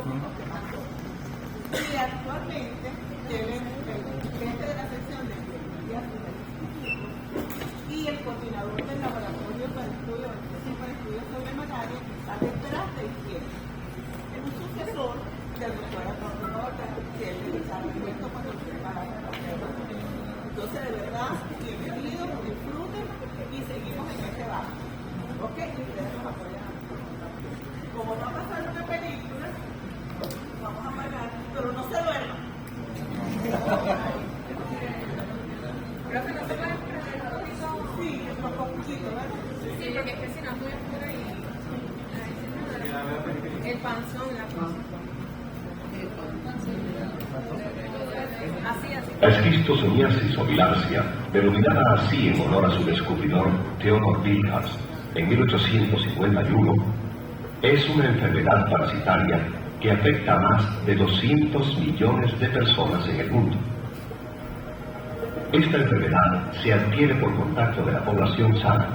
Y actualmente tienen el jefe de la sección de biología y el coordinador del laboratorio para estudios sobre malaria está detrás de izquierda. Es un sucesor del doctor Antonio Horta, que es el desarrollo cuando se prepara la observación. Entonces, de verdad, bienvenidos, disfruten y seguimos en este barco. ¿Ok? Y ustedes nos apoyan. Como va a pasar una película, vamos a pagar, pero no se duerman. Creo que no se puede poner Sí, es un poquito, ¿verdad? Sí, porque es que si no voy a por ahí. El panzón, la panzón. La esquistosomiasis o bilharcia, denominada así en honor a su descubridor Theodor Bilharz en 1851, es una enfermedad parasitaria que afecta a más de 200 millones de personas en el mundo. Esta enfermedad se adquiere por contacto de la población sana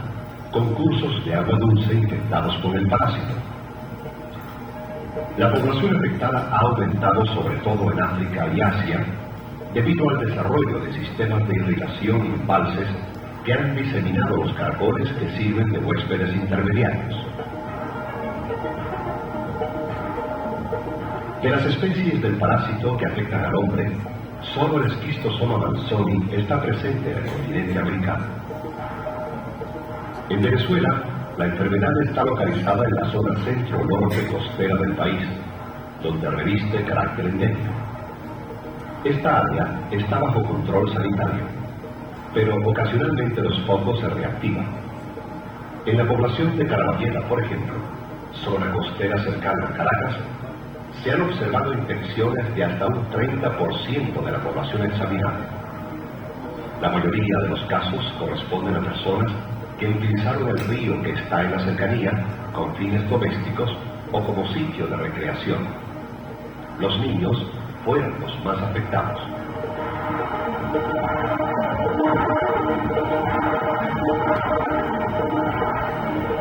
con cursos de agua dulce infectados con el parásito. La población afectada ha aumentado sobre todo en África y Asia debido al desarrollo de sistemas de irrigación y embalses que han diseminado los caracoles que sirven de huéspedes intermediarios. De las especies del parásito que afectan al hombre, solo el Schistosoma manzoni está presente en el continente americano. En Venezuela, la enfermedad está localizada en la zona centro-norte costera del país, donde reviste carácter endémico. Esta área está bajo control sanitario, pero ocasionalmente los focos se reactivan. En la población de Carabaqueta, por ejemplo, zona costera cercana a Caracas, se han observado infecciones de hasta un 30% de la población examinada. La mayoría de los casos corresponden a personas que utilizaron el río que está en la cercanía con fines domésticos o como sitio de recreación. Los niños fueron los más afectados.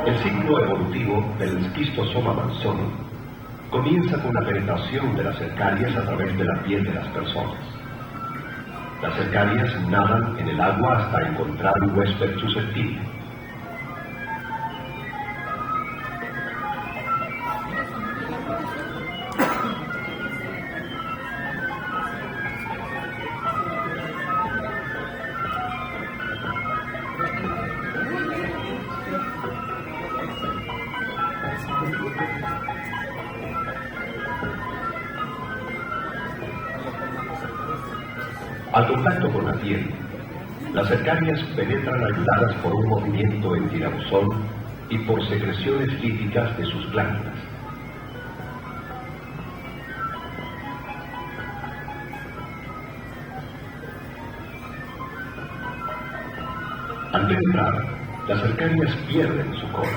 El ciclo evolutivo del Schistosoma manzoni comienza con la penetración de las cercarias a través de la piel de las personas. Las cercarias nadan en el agua hasta encontrar un huésped susceptible. Al contacto con la piel, las cercarias penetran ayudadas por un movimiento en tirabuzón y por secreciones líticas de sus glándulas. Al penetrar, las cercarias pierden su cola.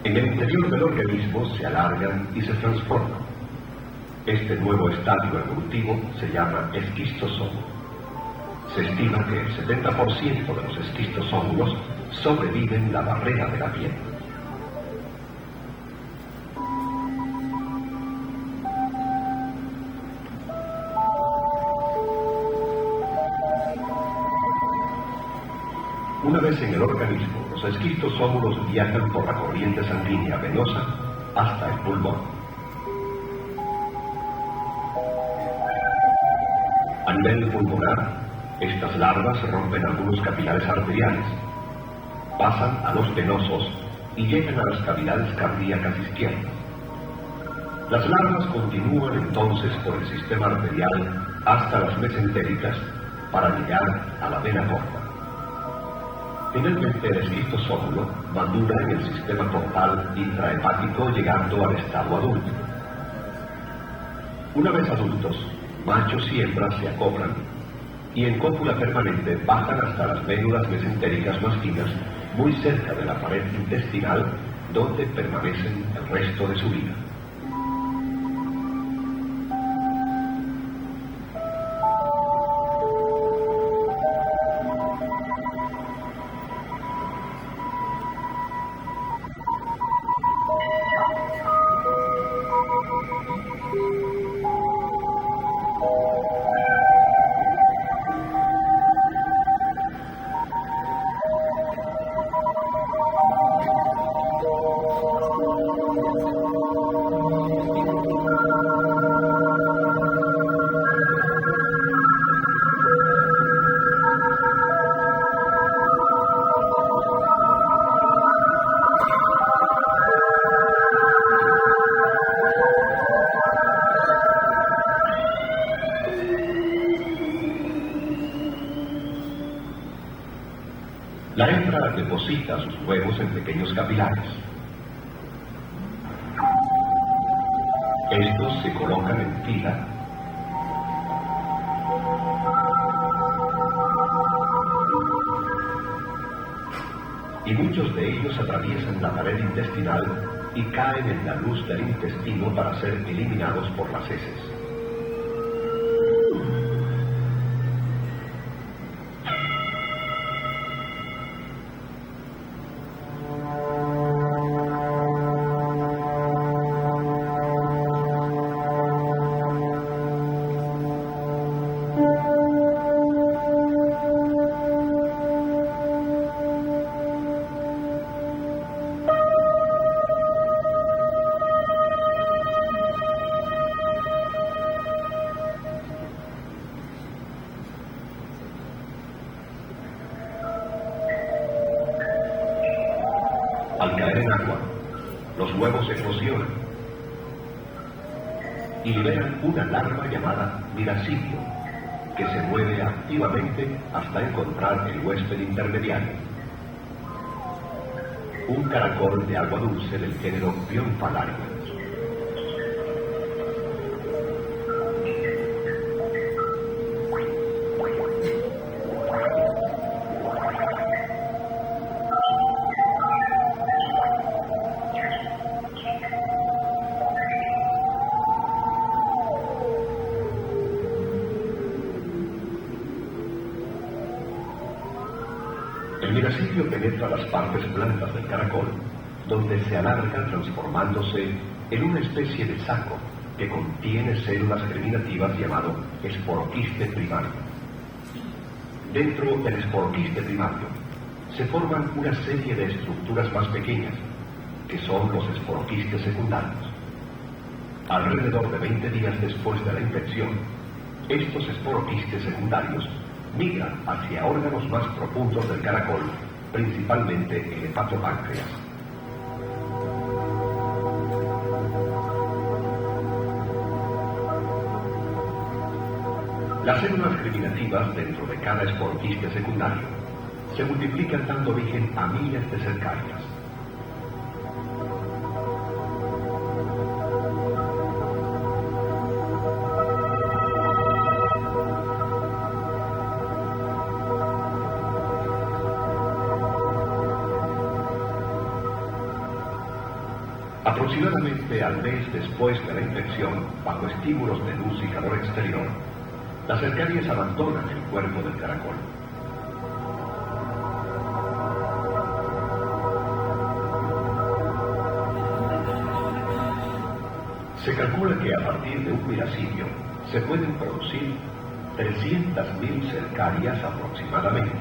En el interior del organismo se alargan y se transforman. Este nuevo estadio evolutivo se llama esquistosoma. Se estima que el 70% de los esquistosómulos sobreviven la barrera de la piel. Una vez en el organismo, los esquistosómulos viajan por la corriente sanguínea venosa hasta el pulmón. A nivel pulmonar, estas larvas rompen algunos capilares arteriales, pasan a los venosos y llegan a las cavidades cardíacas izquierdas. Las larvas continúan entonces por el sistema arterial hasta las mesentéricas para llegar a la vena porta. Finalmente, el esquistosómulo madura en el sistema portal intrahepático llegando al estado adulto. Una vez adultos, machos y hembras se acoplan y en cópula permanente bajan hasta las vénulas mesentéricas más finas, muy cerca de la pared intestinal, donde permanecen el resto de su vida. deposita sus huevos en pequeños capilares. Estos se colocan en fila y muchos de ellos atraviesan la pared intestinal y caen en la luz del intestino para ser eliminados por las heces. Al caer en agua, los huevos eclosionan y liberan una larva llamada miracidio, que se mueve activamente hasta encontrar el huésped intermediario, un caracol de agua dulce del género Bionfalaria. El miracidio penetra las partes blancas del caracol, donde se alarga transformándose en una especie de saco que contiene células germinativas llamado esporoquiste primario. Dentro del esporoquiste primario se forman una serie de estructuras más pequeñas, que son los esporoquistes secundarios. Alrededor de 20 días después de la infección, estos esporoquistes secundarios migran hacia órganos más profundos del caracol, principalmente el hepatopáncreas. Las células germinativas dentro de cada esporoquiste secundario se multiplican dando origen a miles de cercarias. Aproximadamente al mes después de la infección, bajo estímulos de luz y calor exterior, las cercarias abandonan el cuerpo del caracol. Se calcula que a partir de un miracidio se pueden producir 300.000 cercarias aproximadamente.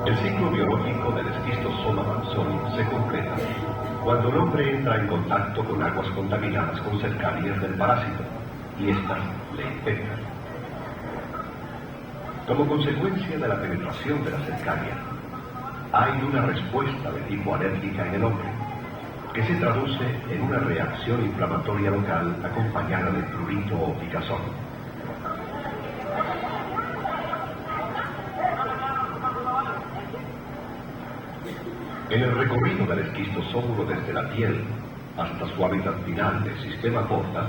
El ciclo biológico del Schistosoma manzoni se completa cuando el hombre entra en contacto con aguas contaminadas con cercarias del parásito y éstas le infectan. Como consecuencia de la penetración de la cercaria, hay una respuesta de tipo alérgica en el hombre, que se traduce en una reacción inflamatoria local acompañada de prurito o picazón. En el recorrido del esquistosómulo desde la piel hasta su hábitat final del sistema porta,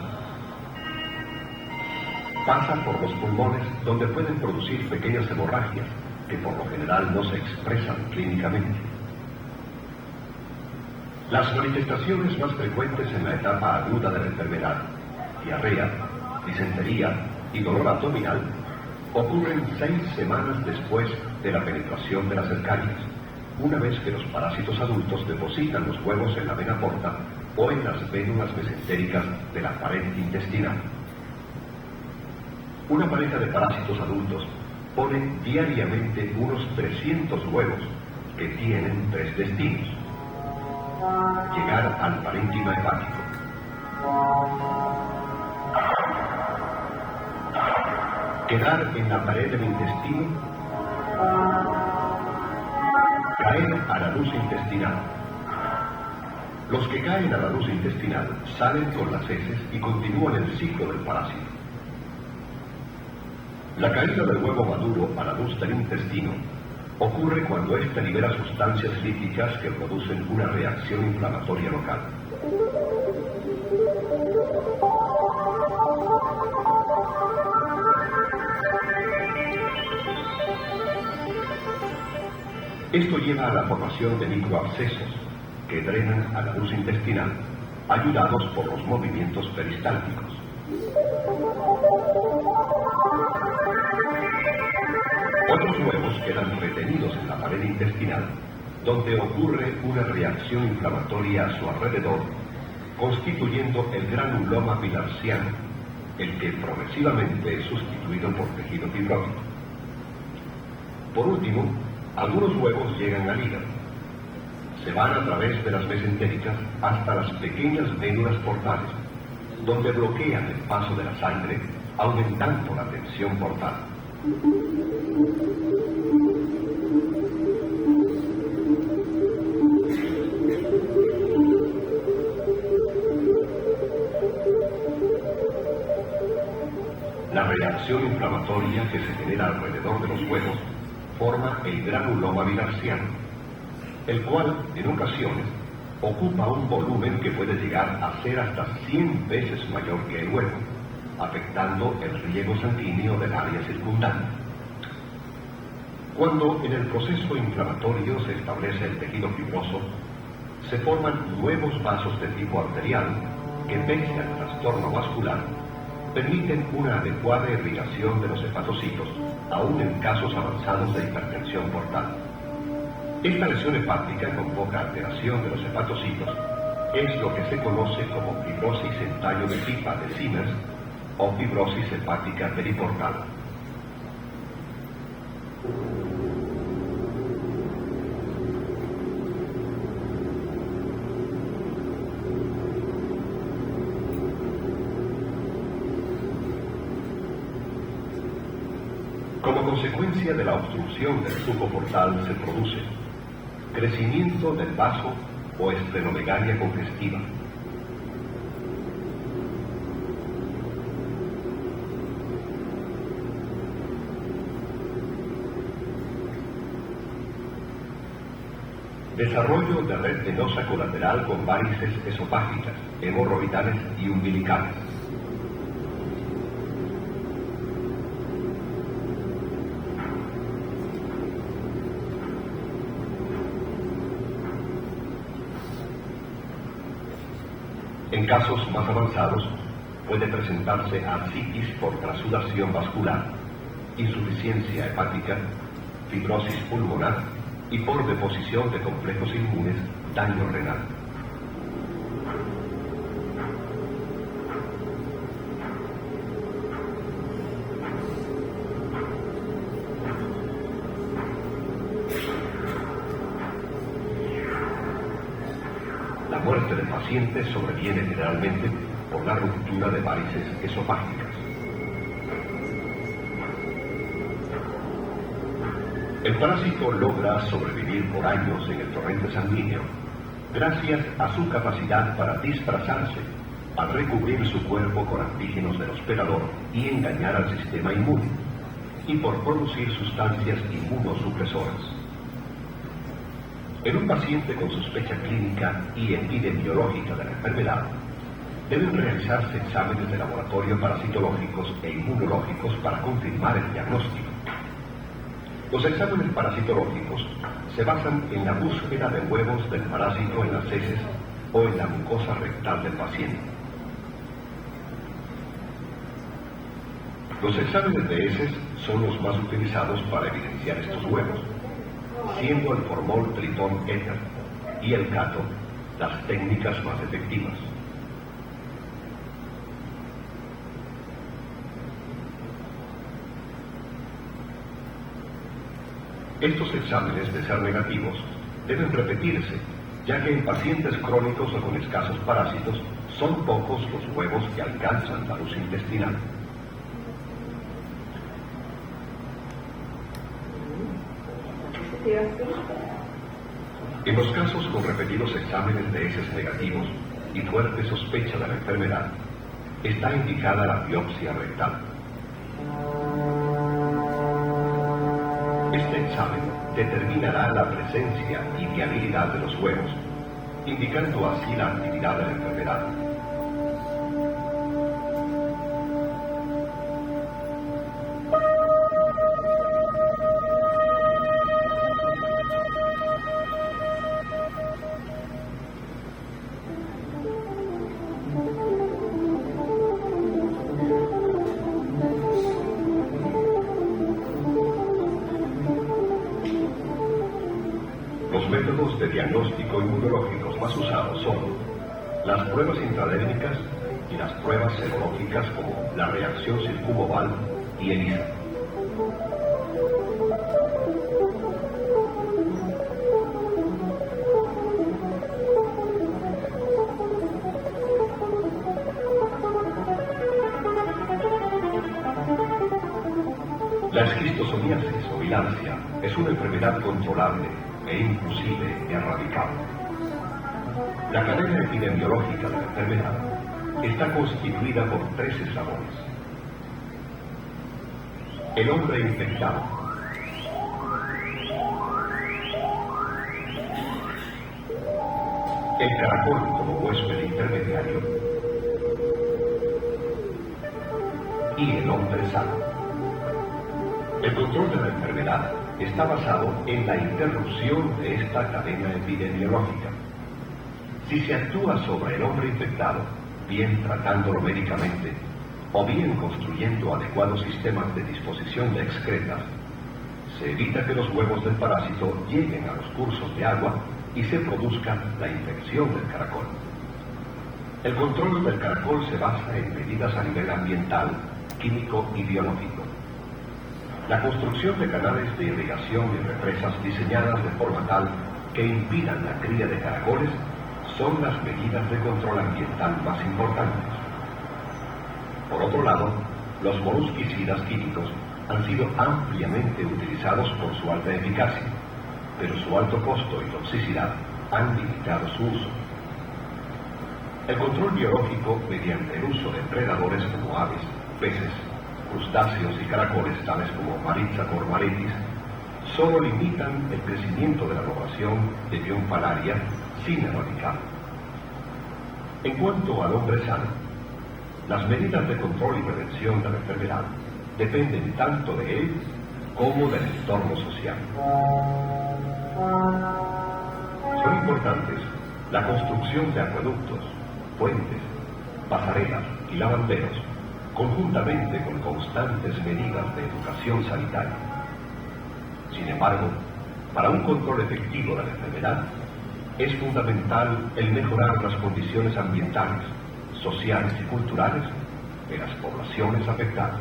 pasa por los pulmones, donde pueden producir pequeñas hemorragias que por lo general no se expresan clínicamente. Las manifestaciones más frecuentes en la etapa aguda de la enfermedad, diarrea, disentería y dolor abdominal, ocurren 6 semanas después de la penetración de las cercarias, una vez que los parásitos adultos depositan los huevos en la vena porta o en las vénulas mesentéricas de la pared intestinal. Una pareja de parásitos adultos pone diariamente unos 300 huevos que tienen 3 destinos: llegar al parénquima hepático, Quedar en la pared del intestino. Caer a la luz intestinal. Los que caen a la luz intestinal salen con las heces y continúan el ciclo del parásito. La caída del huevo maduro a la luz del intestino ocurre cuando éste libera sustancias líticas que producen una reacción inflamatoria local. Esto lleva a la formación de microabscesos que drenan a la luz intestinal, ayudados por los movimientos peristálticos. Otros huevos quedan retenidos en la pared intestinal, donde ocurre una reacción inflamatoria a su alrededor, constituyendo el granuloma bilharziano, el que progresivamente es sustituido por tejido fibrótico. Por último, algunos huevos llegan al hígado. Se van a través de las mesentéricas hasta las pequeñas vénulas portales, donde bloquean el paso de la sangre, aumentando la tensión portal. La reacción inflamatoria que se genera alrededor de los huevos forma el granuloma bilharziano, el cual, en ocasiones, ocupa un volumen que puede llegar a ser hasta 100 veces mayor que el huevo, afectando el riego sanguíneo del área circundante. Cuando en el proceso inflamatorio se establece el tejido fibroso, se forman nuevos vasos de tipo arterial que, pese al trastorno vascular, permiten una adecuada irrigación de los hepatocitos, aún en casos avanzados de hipertensión portal. Esta lesión hepática con poca alteración de los hepatocitos es lo que se conoce como fibrosis en tallo de pipa de Siemens o fibrosis hepática periportal. Como consecuencia de la obstrucción del tubo portal se produce crecimiento del vaso o esplenomegalia congestiva. Desarrollo de red venosa colateral con varices esofágicas, hemorroidales y umbilicales. En casos más avanzados, puede presentarse ascitis por trasudación vascular, insuficiencia hepática, fibrosis pulmonar y por deposición de complejos inmunes, daño renal. La muerte del paciente sobreviene generalmente por la ruptura de varices esofágicas. El parásito logra sobrevivir por años en el torrente sanguíneo gracias a su capacidad para disfrazarse, al recubrir su cuerpo con antígenos del hospedador y engañar al sistema inmune, y por producir sustancias inmunosupresoras. En un paciente con sospecha clínica y epidemiológica de la enfermedad, deben realizarse exámenes de laboratorio parasitológicos e inmunológicos para confirmar el diagnóstico. Los exámenes parasitológicos se basan en la búsqueda de huevos del parásito en las heces o en la mucosa rectal del paciente. Los exámenes de heces son los más utilizados para evidenciar estos huevos, siendo el formol tritón éter y el cato las técnicas más efectivas. Estos exámenes, de ser negativos, deben repetirse, ya que en pacientes crónicos o con escasos parásitos son pocos los huevos que alcanzan la luz intestinal. En los casos con repetidos exámenes de heces negativos y fuerte sospecha de la enfermedad, está indicada la biopsia rectal. Este examen determinará la presencia y viabilidad de los huevos, indicando así la actividad de la enfermedad. Los métodos de diagnóstico inmunológicos más usados son las pruebas intradérmicas y las pruebas serológicas como la reacción circumoval y ELISA. La esquistosomiasis o bilancia es una enfermedad controlable e inclusive erradicable. La cadena epidemiológica de la enfermedad está constituida por 3 eslabones. El hombre infectado, el caracol como huésped intermediario y el hombre sano. El control de la enfermedad está basado en la interrupción de esta cadena epidemiológica. Si se actúa sobre el hombre infectado, bien tratándolo médicamente, o bien construyendo adecuados sistemas de disposición de excretas, se evita que los huevos del parásito lleguen a los cursos de agua y se produzca la infección del caracol. El control del caracol se basa en medidas a nivel ambiental, químico y biológico. La construcción de canales de irrigación y represas diseñadas de forma tal que impidan la cría de caracoles son las medidas de control ambiental más importantes. Por otro lado, los molusquicidas químicos han sido ampliamente utilizados por su alta eficacia, pero su alto costo y toxicidad han limitado su uso. El control biológico mediante el uso de predadores como aves, peces, crustáceos y caracoles tales como Maritza cormaritis solo limitan el crecimiento de la población de Bionfalaria sin erradicar. En cuanto al hombre sano, las medidas de control y prevención de la enfermedad dependen tanto de él como del entorno social. Son importantes la construcción de acueductos, puentes, pasarelas y lavanderos, conjuntamente con constantes medidas de educación sanitaria. Sin embargo, para un control efectivo de la enfermedad, es fundamental el mejorar las condiciones ambientales, sociales y culturales de las poblaciones afectadas.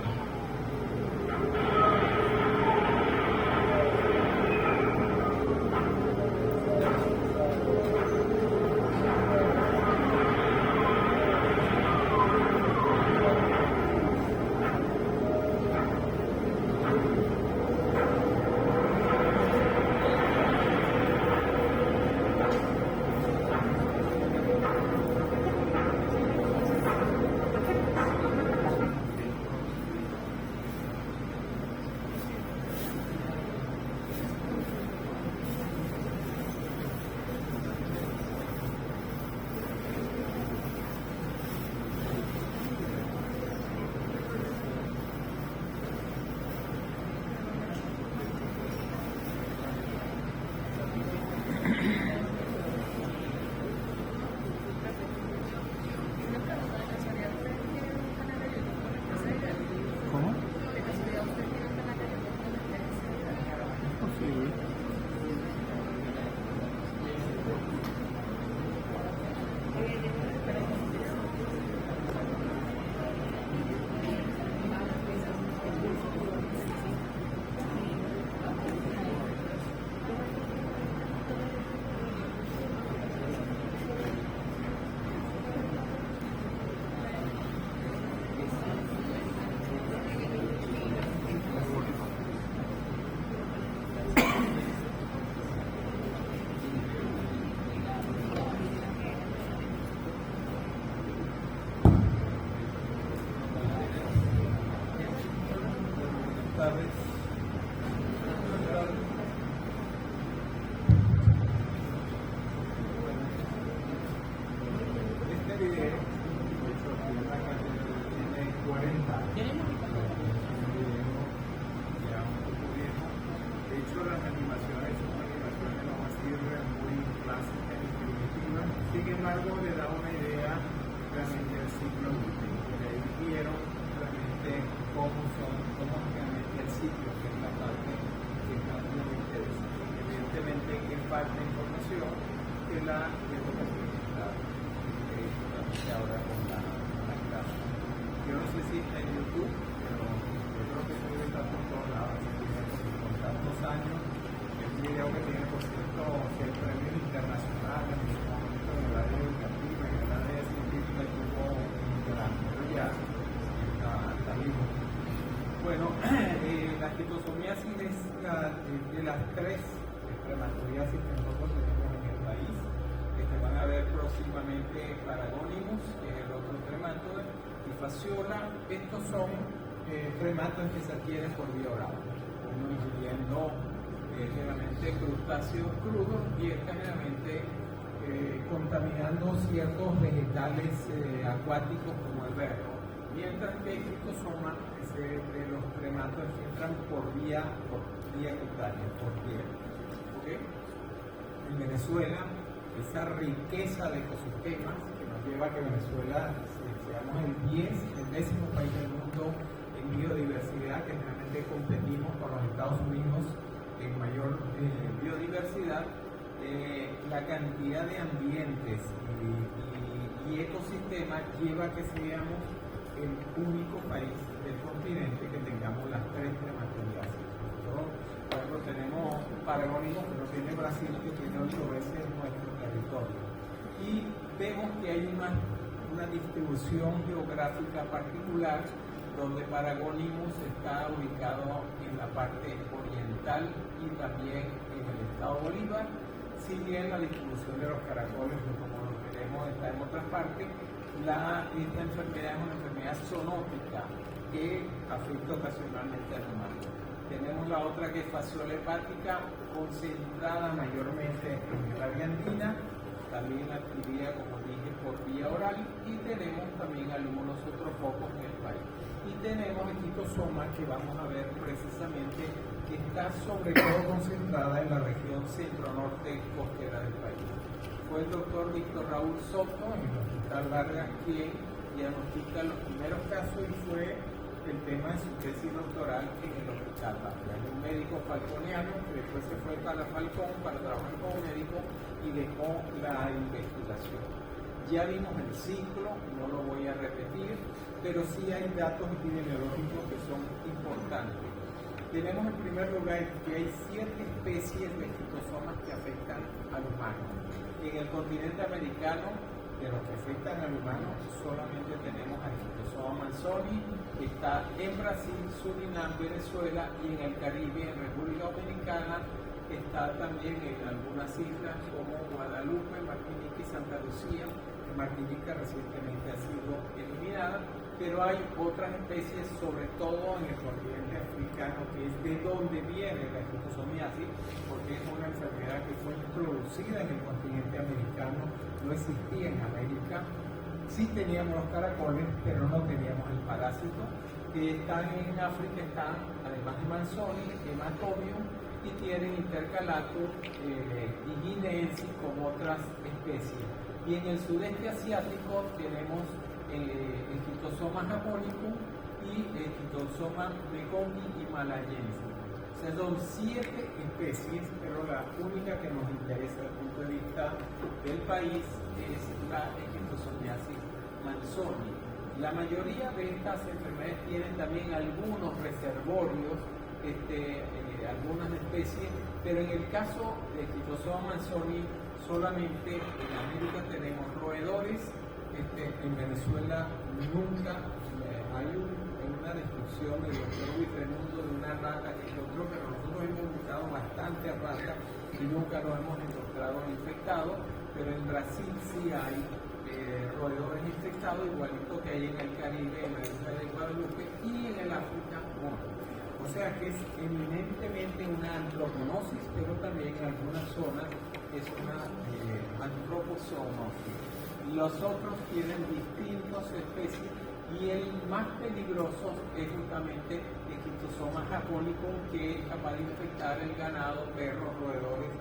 embargo, le da una idea realmente del ciclo útil. Le dijeron realmente cómo realmente el ciclo, que es la parte que más nos interesa. Evidentemente que falta información que la tengo que presentar ahora con la clase. Yo no sé si está en YouTube, pero yo creo que debe estar por todos lados. Con tantos años, es un video que tiene, por cierto, el premio internacional en el momento de la área educativa, en el área científica, tuvo un gran, pero ya está vivo. Bueno, la esquistosomiasis es de las tres espermatoideasis que nosotros tenemos en el país. Van a ver próximamente Paragonimus, que es el otro trematode, y Fasciola. Estos son trematodes que se adquieren por vía oral, uno ingiriendo generalmente crustáceos crudos y esta generalmente contaminando ciertos vegetales acuáticos como el berro, mientras que el cristosoma es de los trematodes que entran por vía cutánea, por piel. ¿Okay? En Venezuela, esa riqueza de ecosistemas que nos lleva a que Venezuela seamos el 10º país del mundo en biodiversidad, que realmente competimos con los Estados Unidos en mayor biodiversidad, la cantidad de ambientes y ecosistemas lleva a que seamos el único país del continente que tengamos las tres trematoideasis. Por ejemplo, tenemos Paragonimus, que no tiene Brasil, que tiene 8 veces nuestro territorio. Y vemos que hay una distribución geográfica particular donde Paragonimus está ubicado en la parte oriental y también en el estado Bolívar, si bien la distribución de los caracoles, como lo queremos, está en otras partes. Esta enfermedad es una enfermedad zoonótica que afecta ocasionalmente al humano. Tenemos la otra que es fasciola hepática, concentrada mayormente en el área andina, también la adquirida, como dije, por vía oral, y tenemos también algunos otros pocos en el país. Y tenemos el esquistosoma, que vamos a ver precisamente que está sobre todo concentrada en la región centro-norte costera del país. Fue el doctor Víctor Raúl Soto en el Hospital Vargas quien diagnostica los primeros casos y fue el tema de su tesis doctoral en el Hospital Vargas. Un médico falconiano que después se fue para Falcón para trabajar como médico y dejó la investigación. Ya vimos el ciclo, no lo voy a repetir, pero sí hay datos epidemiológicos que son importantes. Tenemos en primer lugar que hay 7 especies de esquistosomas que afectan al humano. En el continente americano, de los que afectan al humano, solamente tenemos al esquistosoma manzoni, que está en Brasil, Surinam, Venezuela, y en el Caribe, en República Dominicana, está también en algunas islas como Guadalupe, Martinica y Santa Lucía. Martinica recientemente ha sido eliminada, pero hay otras especies, sobre todo en el continente africano, que es de donde viene la esquistosomiasis, porque es una enfermedad que fue introducida en el continente americano, no existía en América. Sí teníamos los caracoles, pero no teníamos el parásito, que están en África, están, además de Manzoni, Hematobium, y tienen intercalatus y guineensis con otras especies. Y en el sudeste asiático tenemos esquistosoma japonicum y esquistosoma mekongii y malayense. O sea, son 7 especies, pero la única que nos interesa desde el punto de vista del país es la esquistosomiasis manzoni. La mayoría de estas enfermedades tienen también algunos reservorios, algunas especies, pero en el caso de esquistosoma manzoni solamente en América tenemos roedores. En Venezuela nunca hay una destrucción del doctor Luis Raimundo de una rata que encontró, pero nosotros hemos buscado bastantes ratas y nunca lo hemos encontrado infectado, pero en Brasil sí hay roedores infectados, igualito que hay en el Caribe, en la isla de Guadalupe y en el África mono. O sea que es eminentemente una antropognosis, pero también en algunas zonas es una antropozoonosis. Los otros tienen distintas especies y el más peligroso es justamente el esquistosoma japonicum, que es capaz de infectar el ganado, perros, roedores,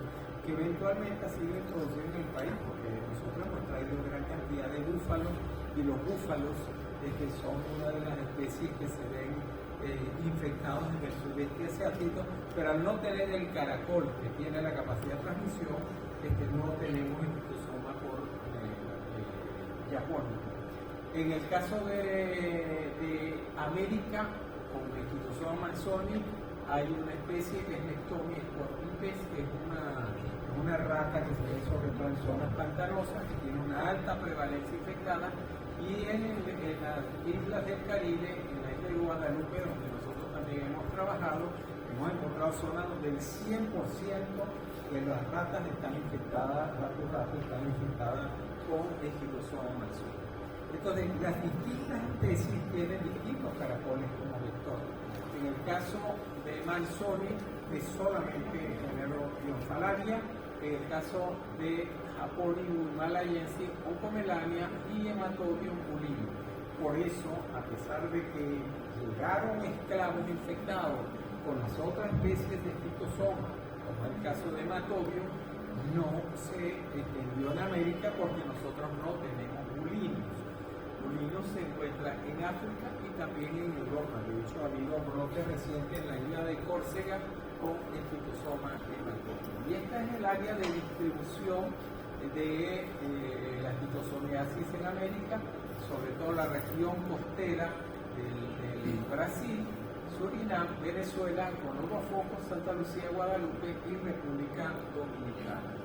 que eventualmente ha sido introducido en el país, porque nosotros hemos traído gran cantidad de búfalos, y los búfalos son una de las especies que se ven infectados en el sudeste asiático, pero al no tener el caracol que tiene la capacidad de transmisión, no tenemos Schistosomas por Japón. En el caso de América, con el Schistosomas manzoni, hay una especie que es Nectomia scorpipes, que es una rata que se ve sobre todo en zonas pantanosas, que tiene una alta prevalencia infectada, y en las islas del Caribe, en la isla de Guadalupe, donde nosotros también hemos trabajado, hemos encontrado zonas donde el 100% de las ratas están infectadas, ratas están infectadas con el Schistosomas manzoni. Entonces, las distintas especies tienen distintos caracoles como vector. En el caso de Manzoni, es solamente el género Dionfalaria. En el caso de Japonium himalayensis, Oncomelania y Hematodium pulium. Por eso, a pesar de que llegaron esclavos infectados con las otras especies de Schistosomas, como el caso de Hematodium, no se extendió en América porque nosotros no tenemos pulinos. Pulinos se encuentra en África y también en Europa. De hecho, ha habido brotes recientes en la isla de Córcega con el Schistosomas hematodium. Y esta es el área de distribución de la Schistosomiasis en América, sobre todo la región costera del Brasil, Surinam, Venezuela, Conurbano Foco, Santa Lucía, Guadalupe y República Dominicana.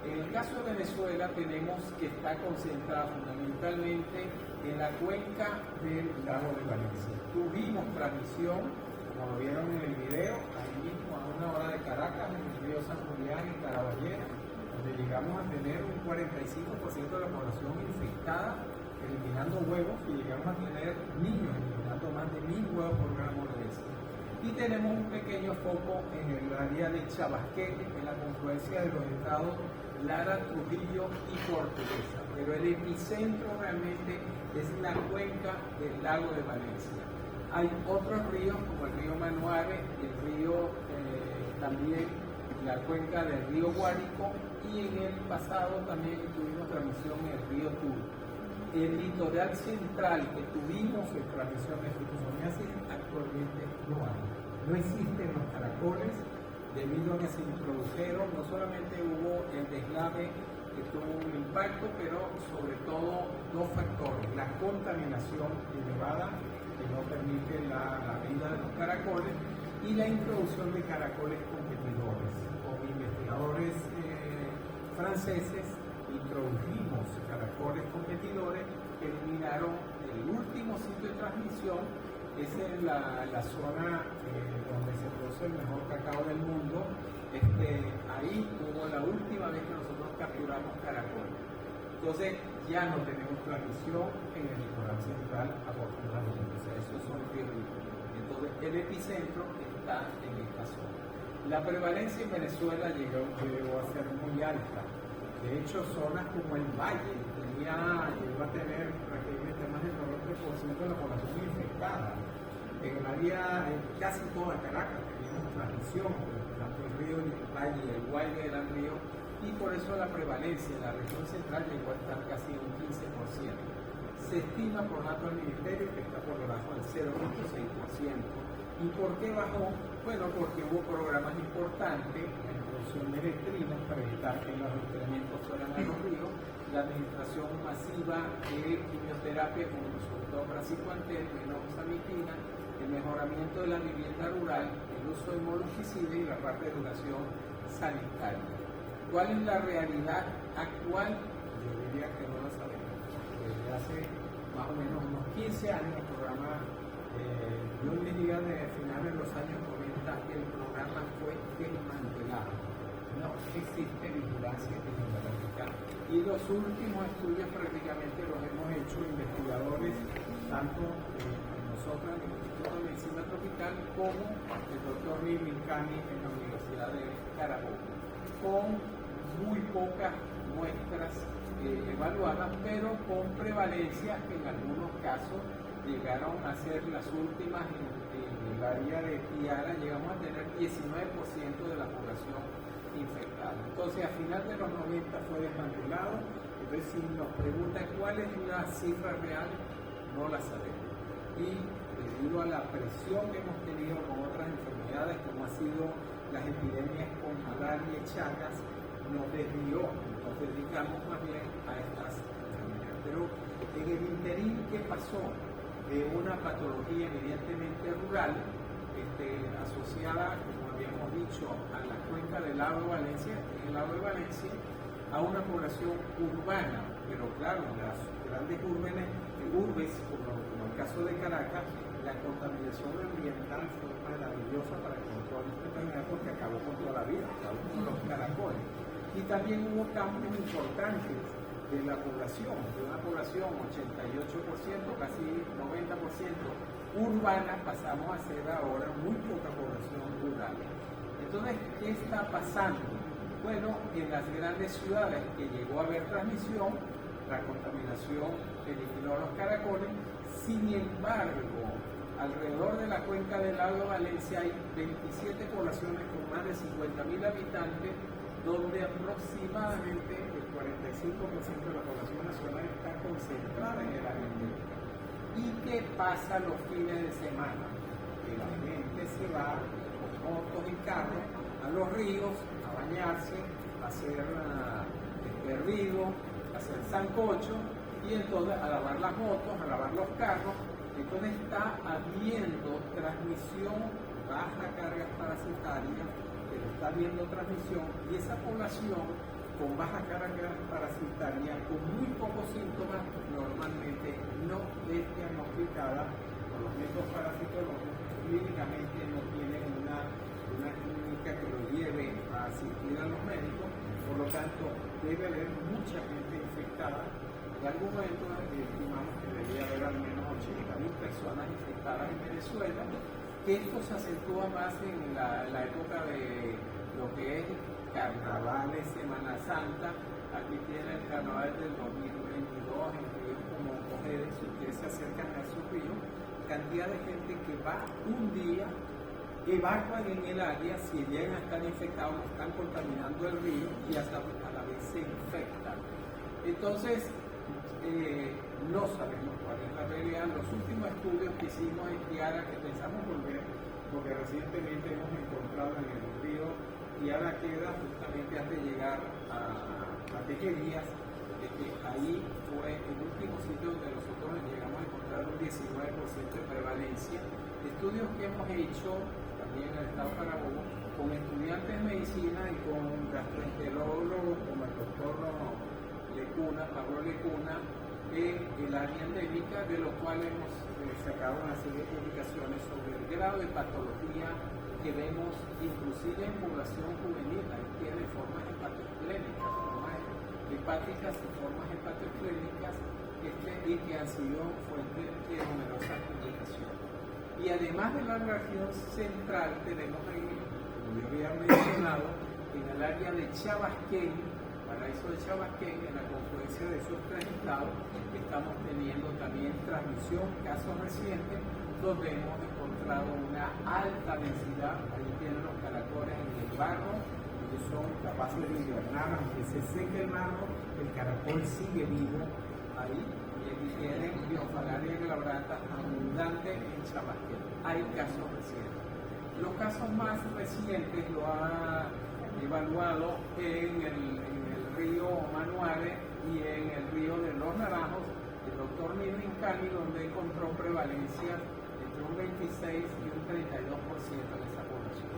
En el caso de Venezuela tenemos que está concentrada fundamentalmente en la cuenca del lago de Valencia. Tuvimos transmisión, como lo vieron en el video, ahí mismo a una hora de Caracas, en el río San Julián, en Caraballera, donde llegamos a tener un 45% de la población infectada, eliminando huevos, y llegamos a tener niños eliminando más de 1000 huevos por gramo de leche. Y tenemos un pequeño foco en el área de Chabasquete, en la confluencia de los estados Lara, Trujillo y Portuguesa, pero el epicentro realmente es la cuenca del lago de Valencia. Hay otros ríos como el río Manuare, el río también la cuenca del río Guárico, y en el pasado también tuvimos transmisión en el río Tur. El litoral central que tuvimos en transmisión de Schistosomiasis actualmente no hay. No existen los caracoles debido a que se introdujeron, no solamente hubo el deslave que tuvo un impacto, pero sobre todo dos factores: la contaminación elevada que no permite la vida de los caracoles y la introducción de caracoles competidores. Con investigadores franceses introdujimos caracoles competidores que eliminaron el último sitio de transmisión. Es en la zona donde se produce el mejor cacao del mundo. Ahí hubo la última vez que nosotros capturamos caracoles. Entonces ya no tenemos transmisión en el litoral central, afortunadamente. O sea, esos son ríos. Entonces el epicentro está en esta zona. La prevalencia en Venezuela llegó a ser muy alta. De hecho, zonas como el Valle llegó a tener prácticamente más del 90% de la población infectada. En el área, casi toda Caracas teníamos transmisión, tanto el río y el Valle y el Guaybe eran ríos, y por eso la prevalencia en la región central llegó a estar casi un 15%. Se estima por datos del Ministerio que está por debajo del 0.6%. ¿Y por qué bajó? Bueno, porque hubo programas importantes, la introducción de letrinas para evitar que los entrenamientos fueran a los ríos, la administración masiva de quimioterapia, como sobre todo praziquantel, enoxamitina, el mejoramiento de la vivienda rural, el uso de molusticidas y la parte de educación sanitaria. ¿Cuál es la realidad actual? Yo diría que no la sabemos. Desde hace más o menos unos 15 años el programa, yo diría de finales de los años 90, el programa fue desmantelado. No existe vigilancia epidemiológica. Y los últimos estudios prácticamente los hemos hecho investigadores, tanto nosotros en el Instituto de Medicina Tropical como el doctor Milcani en la Universidad de Carabobo, con muy pocas muestras evaluadas, pero con prevalencia que en algunos casos llegaron a ser las últimas en el área de Tiara, llegamos a tener 19% de la población infectada. rural. Entonces, a final de los 90 fue desmantelado. Entonces, si nos preguntan cuál es la cifra real, no la sabemos. Y debido a la presión que hemos tenido con otras enfermedades, como ha sido las epidemias con malaria y chagas, nos desvió, nos dedicamos más bien a estas enfermedades. Pero en el interín, ¿qué pasó? De una patología evidentemente rural, asociada, como habíamos dicho, a la cuenca del lago de Valencia, en el lago de Valencia, a una población urbana, pero claro, las grandes urbes, como el caso de Caracas, la contaminación ambiental fue maravillosa para el control de esta enfermedad porque acabó con toda la vida, acabó con los caracoles. Y también hubo cambios importantes de la población, de una población 88%, casi 90% urbana, pasamos a ser ahora muy poca población rural. Entonces, ¿qué está pasando? Bueno, en las grandes ciudades que llegó a haber transmisión, la contaminación eliminó los caracoles. Sin embargo, alrededor de la cuenca del lago de Valencia hay 27 poblaciones con más de 50.000 habitantes, donde aproximadamente el 45% de la población nacional está concentrada en el área endémica. ¿Y qué pasa los fines de semana? Que la gente se va con motos y carros a los ríos a bañarse, a hacer hervido, a hacer sancocho, y entonces a lavar las motos, a lavar los carros. Entonces está habiendo transmisión, baja cargas parasitarias, pero está habiendo transmisión, y esa población con baja carga parasitaria, con muy pocos síntomas, normalmente no es diagnosticada por los métodos parasitológicos, clínicamente no tienen una clínica que lo lleve a asistir a los médicos, por lo tanto debe haber mucha gente infectada. En algún momento estimamos que debería haber al menos 80.000 personas infectadas en Venezuela, que esto se acentúa más en la época de lo que es carnavales, Semana Santa. Aquí tiene el carnaval del 2022 en ríos como Cojedes, si ustedes se acercan a esos ríos, cantidad de gente que va un día, evacuan en el área, si llegan a estar infectados, están contaminando el río y hasta a la vez se infectan. Entonces, no sabemos cuál es la realidad. Los últimos estudios que hicimos en Tiara, que pensamos volver, porque recientemente hemos encontrado en el río Tiara Queda, justamente antes de llegar a Tejerías, que ahí fue el último sitio donde nosotros llegamos a encontrar un 19% de prevalencia. Estudios que hemos hecho también en el estado de Carabobo con estudiantes de medicina y con gastroenterólogos como el doctor Pablo Lecuna, en el área endémica, de lo cual hemos sacado una serie de publicaciones sobre el grado de patología que vemos inclusive en población juvenil. Ahí tiene formas hepatoesplénicas, formas hepáticas y formas hepatoesplénicas y que han sido fuente de numerosas complicaciones. Y además de la región central, tenemos, como yo había mencionado, en el área de Chabasquén, paraíso de Chabasquén, en la confluencia de esos tres estados, estamos teniendo también transmisión, casos recientes, donde hemos encontrado una alta densidad. Ahí tienen los caracoles en el barro, que son capaces de hibernar, aunque se seque el barro, el caracol sigue vivo ahí. Y aquí tienen Biofalaria glabrata abundante en Chabasquén. Hay casos recientes. Los casos más recientes lo ha evaluado en el río Manuare y en el río de los Naranjos, el doctor Nidrin Cani, donde encontró prevalencia entre un 26 y un 32% de esa población.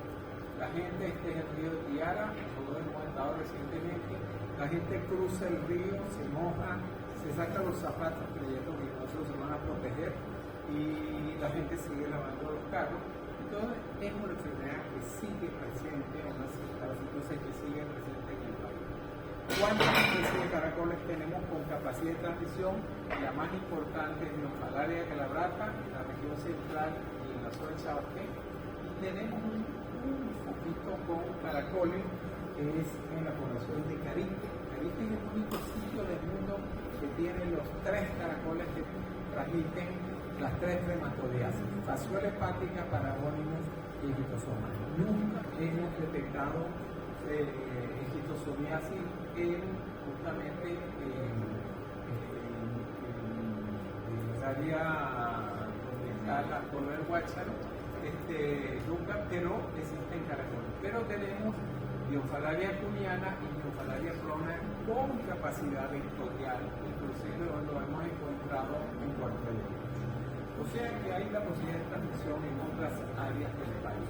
La gente, este es el río de Tiara, nosotros hemos estado recientemente, la gente cruza el río, se moja, se saca los zapatos creyendo que nosotros se van a proteger y la gente sigue lavando los carros. Entonces es una enfermedad que sigue presente, una parasitosis que sigue presente en el país. ¿Cuántas especies de caracoles tenemos con capacidad de transmisión? La más importante es Biofalaria glabrata en la región central y en la zona de Chabasquén. Y tenemos un foquito con caracoles que es en la población de Cariste. Cariste es el único sitio del mundo que tiene los tres caracoles que transmiten las tres reumatoideasis: fasciola hepática, paragónimus y egiptosoma. Nunca hemos detectado esquistosomiasis justamente en el área donde está la colonia del Guácharo, nunca, pero existen caracoles. Pero tenemos Diofalaria cuniana y Diofalaria prona con capacidad vectorial, inclusive lo hemos encontrado en Puerto Rico. O sea que hay la posibilidad de transmisión en otras áreas del país.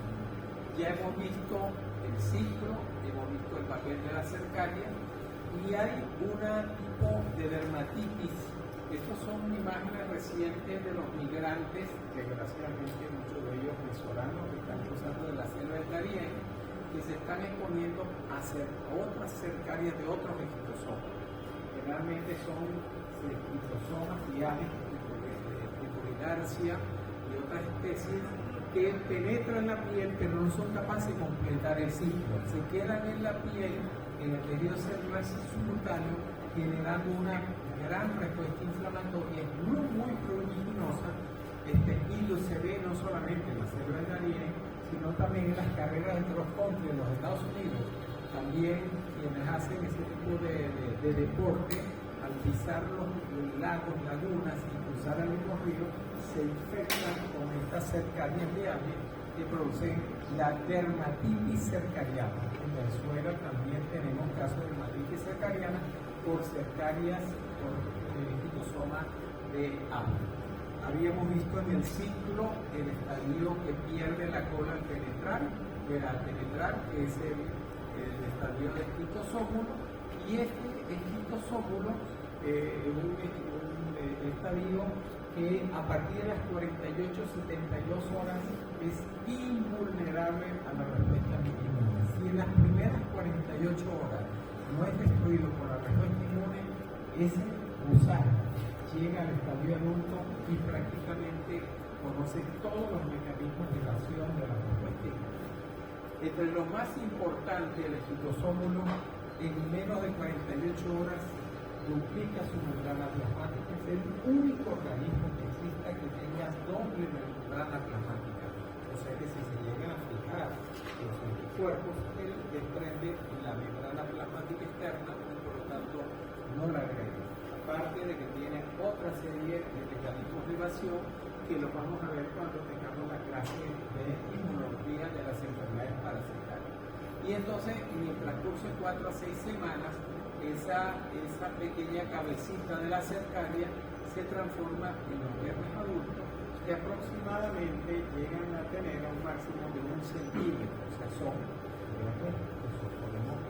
Ya hemos visto el ciclo, hemos visto el papel de la cercaria y hay un tipo de dermatitis. Estas son imágenes recientes de los migrantes, desgraciadamente muchos de ellos venezolanos que están cruzando de la selva del Darién, que se están exponiendo a otras cercarias de otros esquistosomas. Generalmente son esquistosomas viales de Coridarcia y otras especies que penetran la piel pero no son capaces de completar el ciclo. Se quedan en la piel, en el tejido celular simultáneo, generando una gran respuesta inflamatoria muy pruriginosa, y lo se ve no solamente en la selva del Darién, sino también en las carreras de cross country en los Estados Unidos. También quienes hacen ese tipo de deporte, al pisar los lagos, lagunas y cruzar el mismo río, se infectan con estas cercarias viales que producen la dermatitis cercariana. En Venezuela también tenemos casos de dermatitis cercariana por cercarias, por esquistosoma de agua. Habíamos visto en el ciclo el estadio que pierde la cola al penetrar, que es el estadio de esquistosómulo, y este esquistosómulo es un estadio que a partir de las 48-72 horas es invulnerable a la respuesta inmune. Si en las primeras 48 horas no es destruido por la respuesta inmune, ese gusano llega al estadio adulto y prácticamente conoce todos los mecanismos de acción de la respuesta inmune. Entre lo más importante, el esquistosómulo en menos de 48 horas duplica su membrana plasmática. Es el único organismo que exista que tenga doble membrana plasmática. O sea que si se llegan a fijar los anticuerpos, él desprende la membrana plasmática externa y por lo tanto no la agrega. Aparte de que tiene otra serie de mecanismos de evasión que los vamos a ver cuando tengamos la clase de inmunología de las enfermedades parasitarias. Y entonces, en el transcurso de 4 a 6 semanas, esa pequeña cabecita de la cercaria se transforma en los vermes adultos que aproximadamente llegan a tener un máximo de 1 centímetro, o sea, son vermes que podemos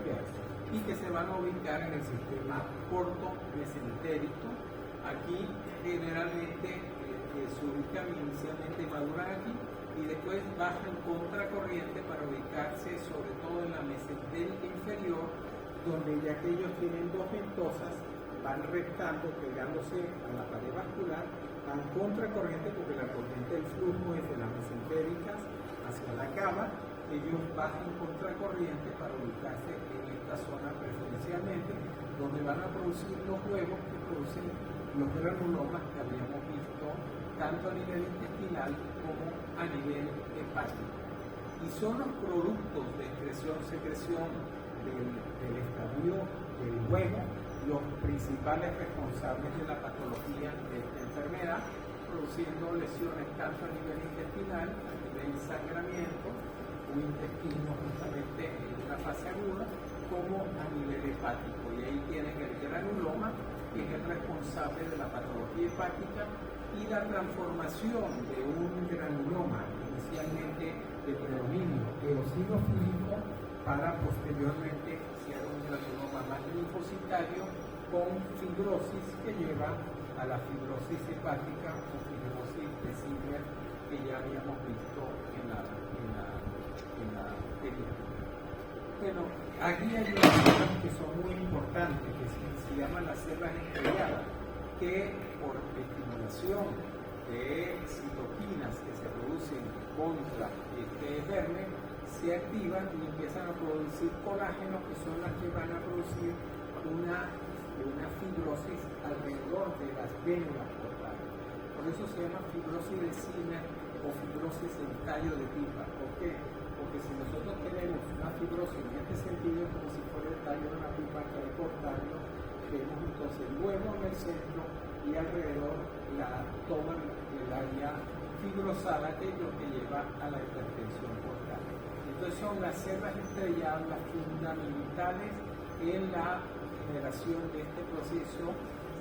ver, y que se van a ubicar en el sistema corto mesentérico. Aquí generalmente se ubican inicialmente, maduran aquí y después bajan contracorriente para ubicarse sobre todo en la mesentérica inferior, donde ya que ellos tienen dos ventosas, van rectando, pegándose a la pared vascular, van contracorriente porque la corriente del flujo es de las mesentéricas hacia la cava. Ellos bajan contracorriente para ubicarse en esta zona preferencialmente, donde van a producir los huevos que producen los granulomas que habíamos visto tanto a nivel intestinal como a nivel hepático. Y son los productos de secreción del estadio del huevo los principales responsables de la patología de esta enfermedad, produciendo lesiones tanto a nivel intestinal, a nivel sangramiento, un intestino justamente en una fase aguda, como a nivel hepático. Y ahí tienen el granuloma, que es el responsable de la patología hepática y la transformación de un granuloma, inicialmente de predominio eosinofílico, para posteriormente ser un granuloma más linfocitario con fibrosis que lleva a la fibrosis hepática o fibrosis de Zimmer que ya habíamos visto en la pediatría. Bueno, aquí hay unas cosas que son muy importantes, que se llaman las células estrelladas, que por estimulación de citoquinas que se producen contra este germen, se activan y empiezan a producir colágenos, que son las que van a producir una fibrosis alrededor de las vénulas portales. Por eso se llama fibrosis de Zimmer o fibrosis en tallo de pipa. ¿Por qué? Porque si nosotros tenemos una fibrosis fibroso en este sentido, como si fuera el tallo de una pipa que hay que cortarlo. Vemos entonces el huevo en el centro y alrededor la toma del área fibrosada, que es lo que lleva a la hipertensión portal. Entonces son las células estrelladas las fundamentales en la generación de este proceso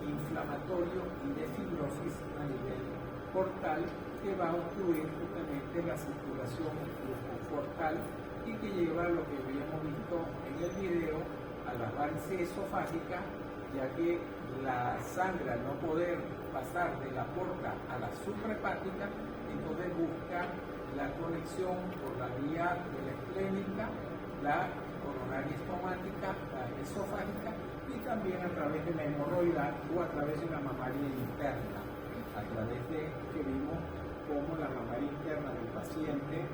inflamatorio y de fibrosis a nivel portal, que va a obstruir justamente la circulación, el flujo portal, y que lleva a lo que habíamos visto en el video, a la varices esofágica, ya que la sangre, al no poder pasar de la porta a la suprahepática, entonces busca la conexión por la vía de la esplénica, la coronaria estomática, la esofágica, y también a través de la hemorroida o a través de la mamaria interna, a través de que vimos cómo la mamaria interna del paciente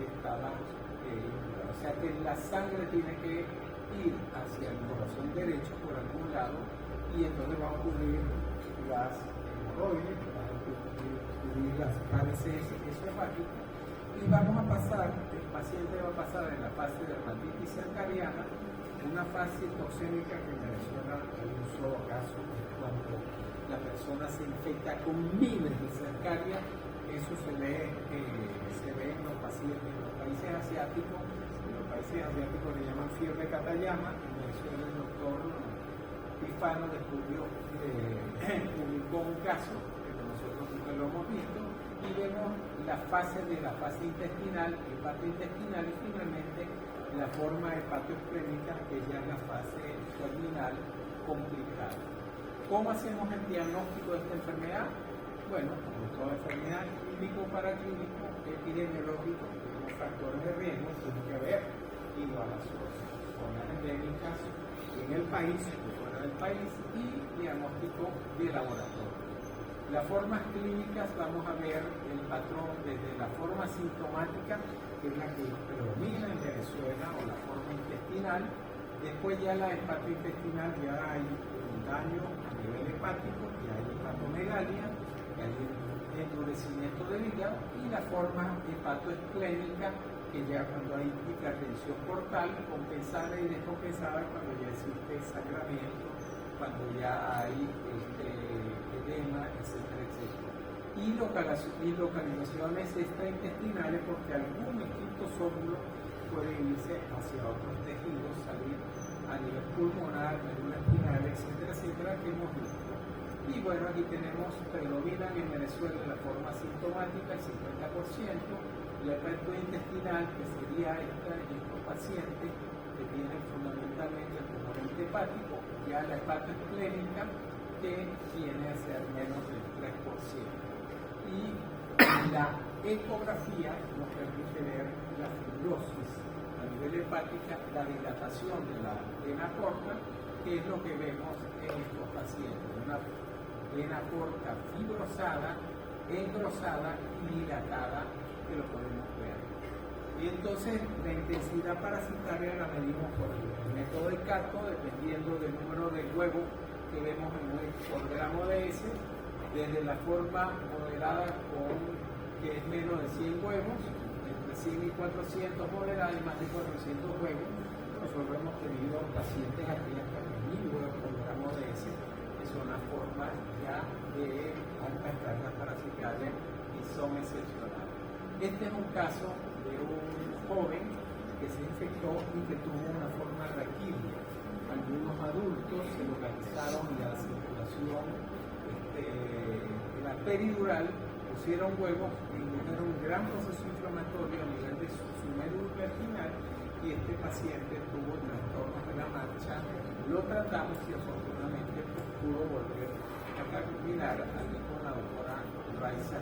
estaba, o sea que la sangre tiene que ir hacia el corazón derecho por algún lado, y entonces va a ocurrir las hemorroides, va a ocurrir las varices esofágicas, y vamos a pasar, el paciente va a pasar en la fase de dermatitis cercariana, una fase toxémica que me resuena en un solo caso, cuando la persona se infecta con miles de cercarias. Eso se ve en los pacientes, en los países asiáticos. En los países asiáticos le llaman fiebre Katayama. En Venezuela el doctor Pifano publicó un caso que nosotros nunca lo hemos visto, y vemos la fase intestinal, hepatointestinal, y finalmente la forma hepatoesplénica, que ya es la fase terminal complicada. ¿Cómo hacemos el diagnóstico de esta enfermedad? Bueno, como toda enfermedad, clínico, paraclínico, epidemiológico, los factores de riesgo, tiene que haber ido a las zonas endémicas en el país o fuera del país, y diagnóstico de laboratorio. Las formas clínicas, vamos a ver el patrón desde la forma sintomática, que es la que predomina en Venezuela, o la forma intestinal. Después ya la hepatointestinal, ya hay un daño a nivel hepático, ya hay hepatomegalia, ya hay endurecimiento del hígado, y la forma hepatoesplénica, que ya cuando hay hipertensión portal compensada y descompensada, cuando ya existe sangramiento, cuando ya hay edema, etcétera, etcétera. Y localizaciones extraintestinales, porque algún instinto sólido puede irse hacia otros tejidos, salir a nivel pulmonar, médula espinal, etcétera, etcétera, que hemos visto. Y bueno, aquí tenemos, predominan en Venezuela la forma sintomática, el 50%, la hepatointestinal, que sería estos pacientes que tienen fundamentalmente el componente hepático, ya la hepatoesplénica, que viene a ser menos del 3%. Y la ecografía nos permite ver la fibrosis a nivel hepática, la dilatación de la vena porta, que es lo que vemos en estos pacientes, una vena porta fibrosada, engrosada y dilatada, que lo podemos ver. Y entonces la intensidad parasitaria la medimos por el método de Cato, dependiendo del número de huevos que vemos por gramo de S, desde la forma moderada, que es menos de 100 huevos, entre 100 y 400 moderada y más de 400 huevos. Nosotros hemos tenido pacientes aquí hasta 1000 huevos por gramo de S, que son las formas ya de altas cargas parasitarias y son excepcionales. Este es un caso de un joven que se infectó y que tuvo una forma raquídea. Algunos adultos se localizaron la circulación la peridural, pusieron huevos, indujeron un gran proceso inflamatorio a nivel de su médula espinal, y este paciente tuvo trastornos de la marcha. Lo tratamos y afortunadamente pudo volver a caminar aquí con la doctora Raiza.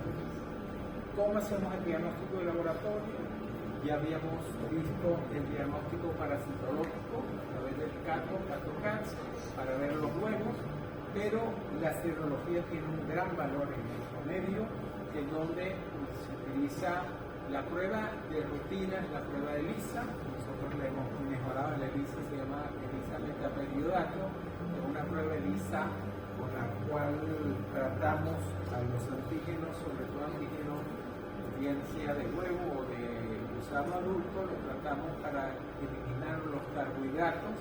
¿Cómo hacemos el diagnóstico de laboratorio? Ya habíamos visto el diagnóstico parasitológico a través del CAT-CAT para ver los huevos, pero la serología tiene un gran valor en nuestro medio, en donde se utiliza la prueba de rutina, la prueba de ELISA. Nosotros le hemos mejorado la ELISA, se llama ELISA metaperiodato, es una prueba ELISA con la cual tratamos a los antígenos, sobre todo antígenos, bien sea de huevo o de gusano adulto lo tratamos para eliminar los carbohidratos,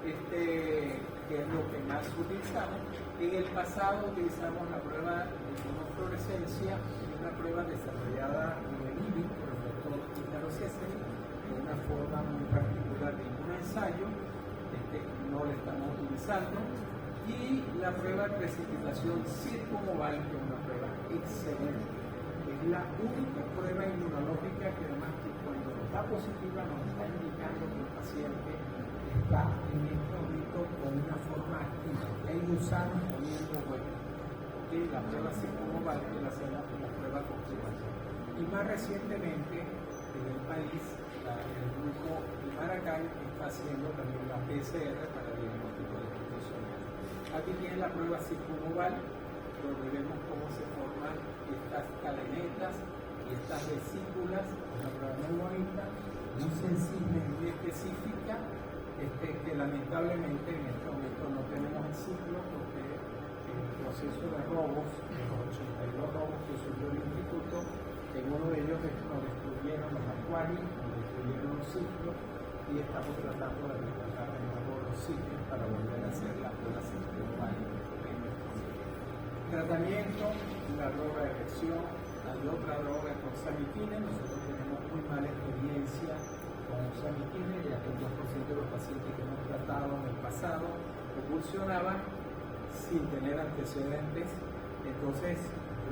que es lo que más utilizamos. En el pasado utilizamos la prueba de inmunofluorescencia, una prueba desarrollada en el IBI por el doctor Italo Cesari, de una forma muy particular de un ensayo, no la estamos utilizando, y la prueba de precipitación circumoval, que es una prueba excelente. Es la única prueba inmunológica que además que cuando está positiva nos está indicando que el paciente está en este momento con una forma activa. Hay gusanos poniendo huevos. La prueba circumoval que la hacemos como prueba confirmación. Y más recientemente en el país, el grupo de Maracay está haciendo también la PCR para el diagnóstico de funcional. Aquí tiene la prueba circumoval, donde vemos cómo se forman estas cadenetas y estas vesículas, una prueba muy bonita, muy sensible y muy específica, que lamentablemente en este momento no tenemos el ciclo porque el proceso de robos, de los 82 robos que sufrió el instituto, en uno de ellos nos destruyeron los acuarios, nos destruyeron los ciclos y estamos tratando de rescatar de nuevo los ciclos para volver a hacer la prueba circular. Tratamiento, la droga de erección, hay otra droga con oxalitina. Nosotros tenemos muy mala experiencia con oxalitina, ya que el 2% de los pacientes que hemos tratado en el pasado evolucionaban sin tener antecedentes. Entonces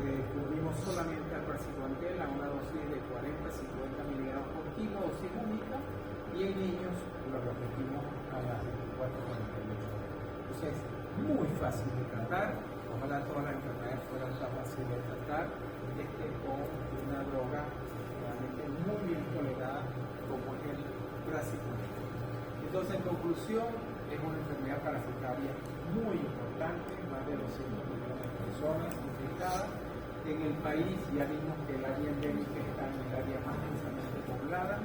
recurrimos solamente al praziquantel a una dosis de 40-50 miligramos por kilo, dosis única, y en niños lo repetimos a las 24-48 horas. Entonces, muy fácil de tratar. Ojalá todas las enfermedades fueran tan fáciles de tratar con una droga realmente muy bien tolerada como es el praziquantel. Entonces, en conclusión, es una enfermedad parasitaria muy importante, más de 200 millones de personas infectadas. En el país ya vimos que el área endémica está en el área más densamente poblada.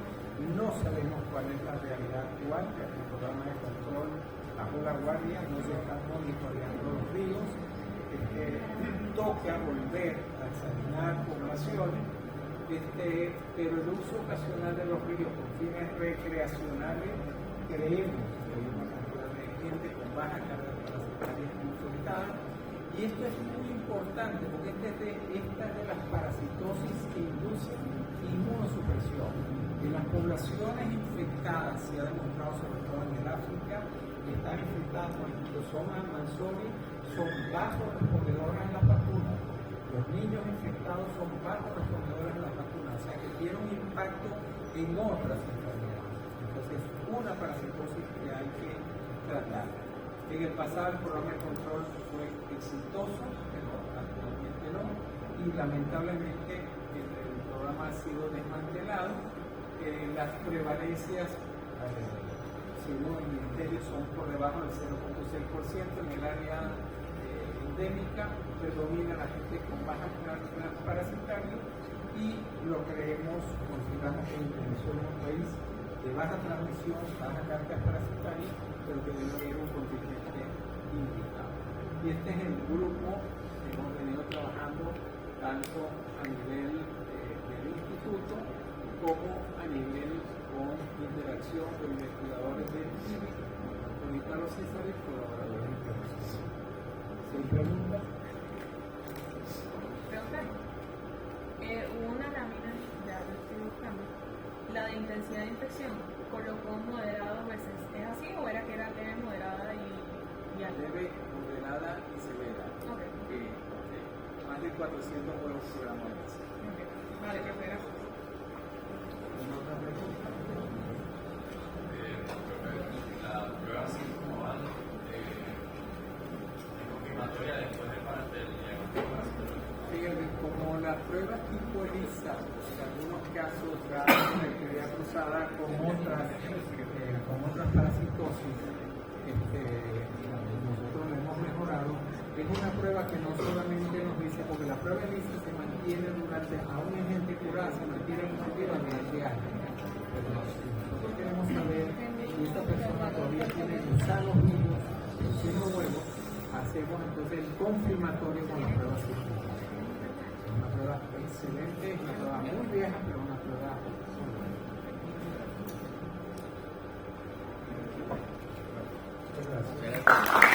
No sabemos cuál es la realidad actual, ya que el programa de control bajo la guardia no se están monitoreando los ríos. Toca volver a examinar poblaciones, pero el uso ocasional de los ríos por fines recreacionales, creemos que hay una cantidad de gente con baja carga parasitaria infectada. Y esto es muy importante porque esta es de las parasitosis que inducen inmunosupresión. En las poblaciones infectadas, se ha demostrado sobre todo en el África, que están infectadas por el Phytoxoma mansouri, son bajos respondedores en las vacunas. Los niños infectados son bajos respondedores en las vacunas, o sea que tiene un impacto en otras enfermedades. Entonces, una parasitosis que hay que tratar. En el pasado el programa de control fue exitoso, pero actualmente no, y lamentablemente el programa ha sido desmantelado. Las prevalencias, según el Ministerio, son por debajo del 0.6%. En el área endémica predomina la gente con baja carga parasitaria y lo creemos, consideramos que Venezuela es un país de baja transmisión, baja carga parasitaria, pero que debe haber un contingente indicado. Y este es el grupo que hemos venido trabajando tanto a nivel del instituto como a nivel con interacción con investigadores del CIVI, con Italo Cesari y colaboradores internacionales. ¿Se pregunta? Hubo una lámina, ya lo estoy buscando, la de intensidad de infección, colocó moderado versus, ¿es así o era que era leve, moderada y alta? Leve, moderada y severa. Ok. Más de 400 huevos por gramo de masa. Okay. Vale, que fuera. ¿Otra pregunta? La prueba circumoval es confirmatoria después del diagnóstico parasitológico. Fíjate, como la prueba tipo ELISA, en algunos casos da una actividad cruzada con otras parasitosis, nosotros lo hemos mejorado. Es una prueba que no solamente nos dice, porque la prueba ELISA se mantiene durante, aún en gente curada, se mantiene positiva durante años. Pero nosotros queremos saber si esta persona todavía tiene gusanos vivos, produciendo huevos, hacemos entonces el confirmatorio con la prueba circular. Es una prueba excelente, es una prueba muy vieja, pero una prueba muy buena. Gracias.